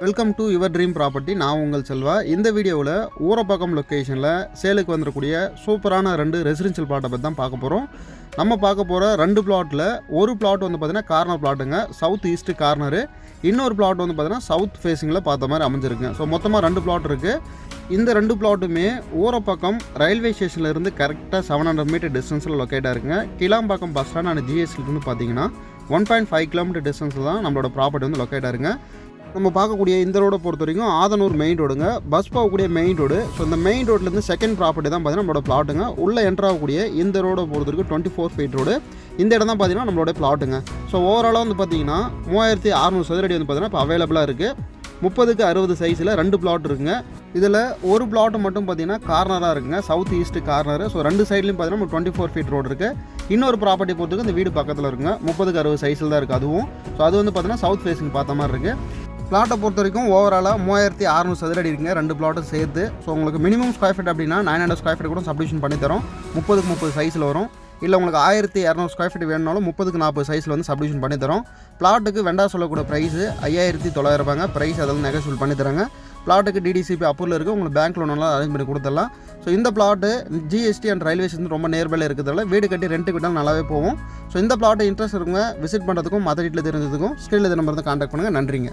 Welcome to your dream property. நான் உங்கள் செல்வா. இந்த வீடியோவில் ஊரப்பாக்கம் லொக்கேஷனில் சேலுக்கு வந்துடக்கூடிய சூப்பரான 2 ரெசிடென்ஷியல் பிளாட்டை பற்றி தான் பார்க்க போகிறோம். நம்ம பார்க்க போகிற 2 பிளாட்டில் ஒரு பிளாட் வந்து பார்த்திங்கன்னா கார்னர் பிளாட்டுங்க, சவுத் ஈஸ்ட் கார்னரு. இன்னொரு பிளாட் வந்து பார்த்திங்கன்னா சவுத் ஃபேஸிங்கில் பார்த்த மாதிரி அமைஞ்சிருக்குங்க. ஸோ மொத்தமாக 2 பிளாட் இருக்குது. இந்த 2 பிளாட்டுமே ஊரப்பாக்கம் ரயில்வே ஸ்டேஷன்லேருந்து கரெக்டாக 700 மீட்டர் டிஸ்டன்ஸில் லொக்கேட்டாக இருக்குங்க. கிளாம்பாக்கம் பஸ் ஸ்டாண்ட் அண்ட் ஜிஎஸ்டிலேருந்து பார்த்தீங்கன்னா 1.5 கிலோமீட்டர் டிஸ்டன்ஸில் தான் நம்மளோட ப்ராப்பர்ட்டி வந்து லொக்கேட்டாக இருக்குங்க. நம்ம பார்க்கக்கூடிய இந்த ரோடை பொறுத்த வரைக்கும் ஆதனூர் மெயின் ரோடுங்க, பஸ் போகக்கூடிய மெயின் ரோடு. ஸோ இந்த மெயின் ரோட்லேருந்து செகண்ட் ப்ராப்பர்ட்டி தான் பார்த்தீங்கன்னா நம்மளோட பிளாட்டுங்க. உள்ளே என்ட்ரு ஆகக்கூடிய இந்த ரோடை பொறுத்த வரைக்கும் 24 ஃபீட் ரோடு. இந்த இடம் தான் பார்த்தீங்கன்னா நம்மளோட பிளாட்டுங்க. ஸோ ஓவராலாக வந்து பார்த்தீங்கன்னா 3600 சதுரடி வந்து பார்த்தீங்கன்னா இப்போ அவைலபிளாக இருக்குது. 30க்கு 60 சைஸில் 2 பிளாட் இருக்குங்க. இதில் ஒரு பிளாட் மட்டும் பார்த்தீங்கன்னா கார்னராக இருக்குங்க, சவுத் ஈஸ்ட் கார்னர். ஸோ 2 சைட்லையும் பார்த்தீங்கன்னா 24 ஃபீட் ரோடு இருக்குது. இன்னொரு ப்ராப்பர்ட்டி பொறுத்துக்கு இந்த வீடு பக்கத்தில் இருக்குங்க, 30க்கு 60 சைஸில் தான் இருக்குது அதுவும். ஸோ அது வந்து பார்த்தீங்கன்னா சவுத் ஃபேஸிங் பார்த்த மாதிரி இருக்குது. பிளாட்டை பொறுத்த வரைக்கும் ஓவராலாக 3600 சதுரடி இருக்குங்க, 2 பிளாட்டும் சேர்த்து. ஸோ உங்களுக்கு மினிமம் ஸ்கொயர் ஃபீட் அப்படின்னா 900 ஸ்கொயர் ஃபீட் கூட சப்டிவிஷன் பண்ணி தரோம். 30க்கு 30 சைஸில் வரும். இல்லை உங்களுக்கு 1200 ஸ்கொயர் ஃபீட் வேணுனாலும் 30க்கு 40 சைஸில் வந்து சப்டிவிஷன் பண்ணி தரோம். பிளாட்டுக்கு வெண்டா சொல்லக்கூடிய ப்ரைஸு 5900 ரூபாங்க. ப்ரைஸ் அதெல்லாம் நெகோஷியபிள் பண்ணி தராங்க. பிளாட்டுக்கு டிடிசிபி அப்ரூவல் இருக்குது, உங்களுக்கு பேங்க் லோனெல்லாம் அரேஞ்ச் பண்ணி கொடுத்துடலாம். ஸோ இந்த plot GST and railway station ரொம்ப நியர்பையில் இருக்கிறதால வீடு கட்டி ரெண்ட்டுக்கு விட்டாலும் நல்லாவே போகும். ஸோ இந்த பிளாட்டு இன்ட்ரெஸ்ட் இருக்குங்க விசிட் பண்ணுறதுக்கும் மற்ற வீட்டில் தெரிஞ்சதுக்கும் ஸ்கிரீனில் நம்பர் தான் கான்டாக்ட் பண்ணுங்கள். நன்றிங்க.